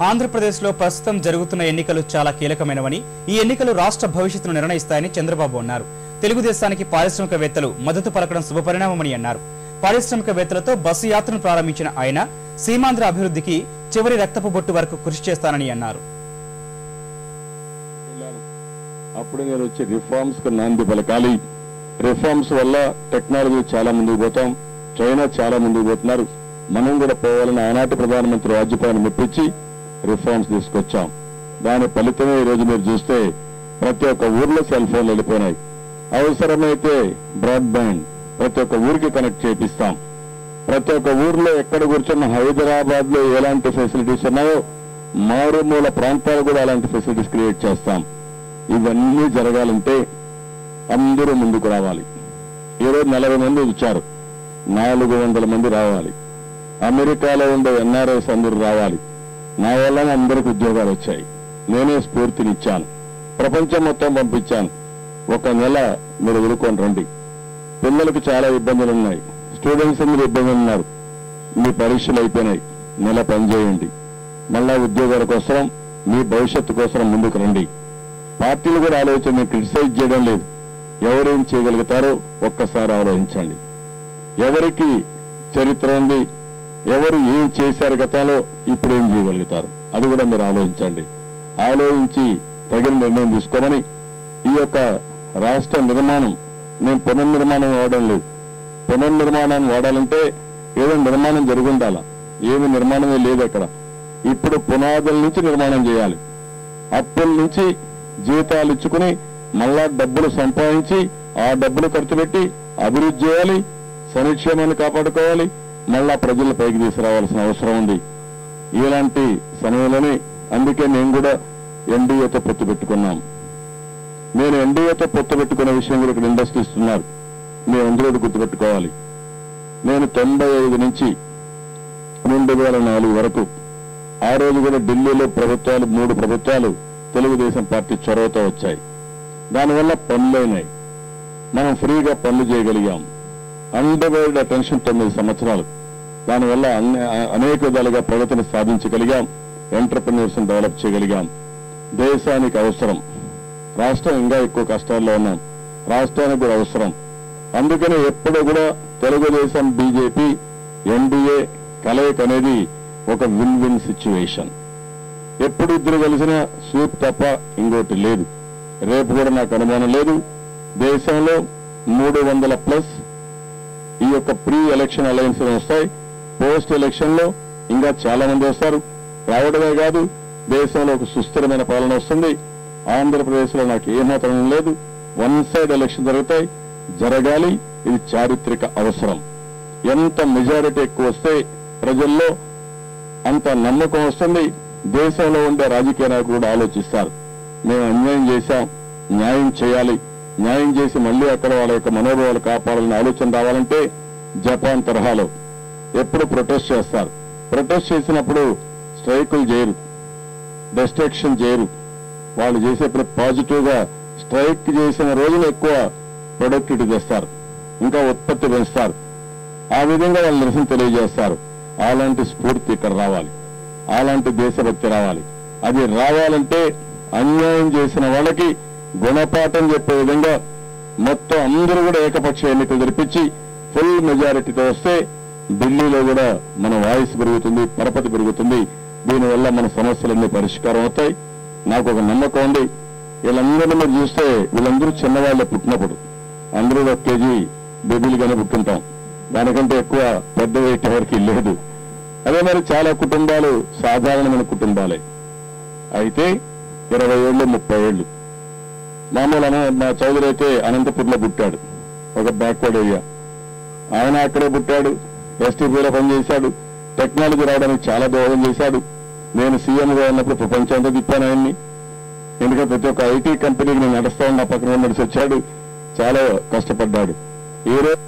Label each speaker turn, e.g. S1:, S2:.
S1: ఆంధ్రప్రదేశ్లో ప్రస్తుతం జరుగుతున్న ఎన్నికలు చాలా కీలకమైనవని, ఈ ఎన్నికలు రాష్ట్ర భవిష్యత్తును నిర్ణయిస్తాయని చంద్రబాబు అన్నారు. తెలుగుదేశానికి పారిశ్రామికవేత్తలు మద్దతు పలకడం శుభపరిణామమని అన్నారు. పారిశ్రామికవేత్తలతో బస్సు యాత్రను ప్రారంభించిన ఆయన సీమాంధ్ర అభివృద్ధికి చివరి రక్తపు బొట్టు వరకు కృషి చేస్తానని అన్నారు.
S2: అప్పుడు నేను వచ్చి రిఫార్మ్స్ కు నాంది పలకాలి. రిఫార్మ్స్ వల్ల టెక్నాలజీ చాలా ముందుకు పోతాం, చైనా చాలా ముందుకు పోతున్నారు, మనం కూడా పోవాలని ఆనాటి ప్రధానమంత్రి వాజ్పేయిని మెప్పించి రిఫార్మ్స్ తీసుకొచ్చాం. దాని ఫలితమే ఈ రోజు మీరు చూస్తే ప్రతి ఒక్క ఊర్లో సెల్ ఫోన్లు వెళ్ళిపోయినాయి. అవసరమైతే బ్రాడ్బ్యాండ్ ప్రతి ఒక్క ఊరికి కనెక్ట్ చేపిస్తాం. ప్రతి ఒక్క ఊర్లో ఎక్కడ కూర్చున్న హైదరాబాద్ లో ఎలాంటి ఫెసిలిటీస్ ఉన్నాయో మారుమూల ప్రాంతాలు కూడా అలాంటి ఫెసిలిటీస్ క్రియేట్ చేస్తాం. ఇవన్నీ జరగాలంటే అందరూ ముందుకు రావాలి. ఈరోజు 40 మంది వచ్చారు, 400 మంది రావాలి. అమెరికాలో ఉండే ఎన్ఆర్ఐస్ అందరూ రావాలి. నా వల్లనే అందరికి ఉద్యోగాలు వచ్చాయి. నేనే స్ఫూర్తినిచ్చాను, ప్రపంచం మొత్తం పంపించాను. ఒక నెల మీరు ఎదుర్కొని రండి. పిల్లలకు చాలా ఇబ్బందులు ఉన్నాయి, స్టూడెంట్స్ అందరూ ఇబ్బందులు ఉన్నారు. మీ పరీక్షలు అయిపోయినాయి, నెల పనిచేయండి. మళ్ళా ఉద్యోగాల కోసం, మీ భవిష్యత్తు కోసం ముందుకు రండి. పార్టీలు కూడా ఆలోచన క్రిటిసైజ్ చేయడం లేదు. ఎవరేం చేయగలుగుతారో ఒక్కసారి ఆలోచించండి. ఎవరికి చరిత్ర ఉంది, ఎవరు ఏం చేశారు గతంలో, ఇప్పుడు ఏం చేయగలుగుతారు, అది కూడా మీరు ఆలోచించండి. ఆలోచించి తగిన నిర్ణయం తీసుకోమని ఈ యొక్క రాష్ట్ర నిర్మాణం, నేను పునర్నిర్మాణం వాడడం లేదు. పునర్నిర్మాణాన్ని వాడాలంటే ఏదో నిర్మాణం జరిగి ఉండాలా, ఏమి నిర్మాణమే లేదు అక్కడ. ఇప్పుడు పునాదుల నుంచి నిర్మాణం చేయాలి. అప్పుల నుంచి జీతాలు ఇచ్చుకుని మళ్ళా డబ్బులు సంపాదించి ఆ డబ్బులు ఖర్చు పెట్టి అభివృద్ధి చేయాలి, సంక్షేమాన్ని కాపాడుకోవాలి, మళ్ళా ప్రజల పైకి తీసుకురావాల్సిన అవసరం ఉంది. ఇలాంటి సమయంలోనే అందుకే నేను కూడా ఎన్డీఏతో పొత్తు పెట్టుకున్నాం. నేను ఎన్డీఏతో పొత్తు పెట్టుకున్న విషయం కూడా ఇక్కడ ఇండస్ట్రీ ఇస్తున్నారు, మేము అందరూ గుర్తుపెట్టుకోవాలి. నేను 95 నుంచి 2004 వరకు, ఆ రోజు కూడా ఢిల్లీలో ప్రభుత్వాలు 3 ప్రభుత్వాలు తెలుగుదేశం పార్టీ చొరవతో వచ్చాయి. దానివల్ల పనులైనాయి, మనం ఫ్రీగా పనులు చేయగలిగాం. అన్డివైడెడ్ అటెన్షన్ 9 సంవత్సరాలు. దానివల్ల అనేక విధాలుగా ప్రగతిని సాధించగలిగాం, ఎంటర్ప్రెన్యూర్స్ డెవలప్ చేయగలిగాం. దేశానికి అవసరం, రాష్ట్రం ఇంకా ఎక్కువ కష్టాల్లో ఉన్నాం, రాష్ట్రానికి కూడా అవసరం. అందుకని ఎప్పుడు కూడా తెలుగుదేశం, బీజేపీ, ఎన్డీఏ కలయిక అనేది ఒక విన్ విన్ సిచ్యువేషన్. ఎప్పుడు ఇద్దరు కలిసిన స్వీప్ తప్ప ఇంకోటి లేదు. రేపు కూడా నాకు అనుమానం లేదు. దేశంలో 300+ ఈ యొక్క ప్రీ ఎలక్షన్ అలయన్స్ వస్తాయి. పోస్ట్ ఎలక్షన్ లో ఇంకా చాలా మంది వస్తారు. రావడమే కాదు, దేశంలో ఒక సుస్థిరమైన పాలన వస్తుంది. ఆంధ్రప్రదేశ్ లో నాకు ఏమాత్రం లేదు. 1 సైడ్ ఎలక్షన్ జరుగుతాయి, జరగాలి. ఇది చారిత్రక అవసరం. ఎంత మెజారిటీ ఎక్కువ వస్తే ప్రజల్లో అంత నమ్మకం వస్తుంది. దేశంలో ఉండే రాజకీయ నాయకులు కూడా ఆలోచిస్తారు, మేము అన్యాయం చేశాం, న్యాయం చేయాలి, న్యాయం చేసి మళ్ళీ అక్కడ వాళ్ళ యొక్క మనోభావాలు కాపాడాలని ఆలోచన రావాలంటే జపాన్ తరహాలో ఎప్పుడు ప్రొటెస్ట్ చేస్తారు. ప్రొటెస్ట్ చేసినప్పుడు స్ట్రైకులు చేయరు, డిస్ట్రక్షన్ చేయరు. వాళ్ళు చేసేప్పుడు పాజిటివ్ గా స్ట్రైక్ చేసిన రోజున ఎక్కువ ప్రొడక్టివిటీ తెస్తారు, ఇంకా ఉత్పత్తి పెంచుతారు. ఆ విధంగా వాళ్ళు నిరసన తెలియజేస్తారు. అలాంటి స్ఫూర్తి ఇక్కడ రావాలి, అలాంటి దేశభక్తి రావాలి. అది రావాలంటే అన్యాయం చేసిన వాళ్ళకి గుణపాఠం చెప్పే విధంగా మొత్తం అందరూ కూడా ఏకపక్ష ఎన్నికలు జరిపించి ఫుల్ మెజారిటీతో వస్తే ఢిల్లీలో కూడా మన వాయిస్ పెరుగుతుంది, పరపతి పెరుగుతుంది. దీనివల్ల మన సమస్యలన్నీ పరిష్కారం అవుతాయి. నాకు ఒక నమ్మకం ఉంది. వీళ్ళందరినీ మీరు చూస్తే వీళ్ళందరూ చిన్నవాళ్ళే పుట్టినప్పుడు, అందరూ 1 కేజీ బేబీలుగానే పుట్టుంటాం. దానికంటే ఎక్కువ పెద్ద వెయిట్ ఎవరికి లేదు. అదే మరి చాలా కుటుంబాలు సాధారణమైన కుటుంబాలే. అయితే 20 ఏళ్ళు 30 ఏళ్ళు మామూలు. మా చౌదరి అయితే అనంతపూర్లో పుట్టాడు, ఒక బ్యాక్వర్డ్ ఏరియా. ఆయన అక్కడే పుట్టాడు, ఎస్టీపీలో పనిచేశాడు, టెక్నాలజీ రావడానికి చాలా దోహదం చేశాడు. నేను సీఎంగా ఉన్నప్పుడు ప్రపంచం అంతా తిప్పాను ఆయన్ని. ఎందుకంటే ప్రతి ఒక్క ఐటీ కంపెనీకి నేను నడుస్తా ఉన్నా, పక్కన నడిచి వచ్చాడు, చాలా కష్టపడ్డాడు. ఈ రోజు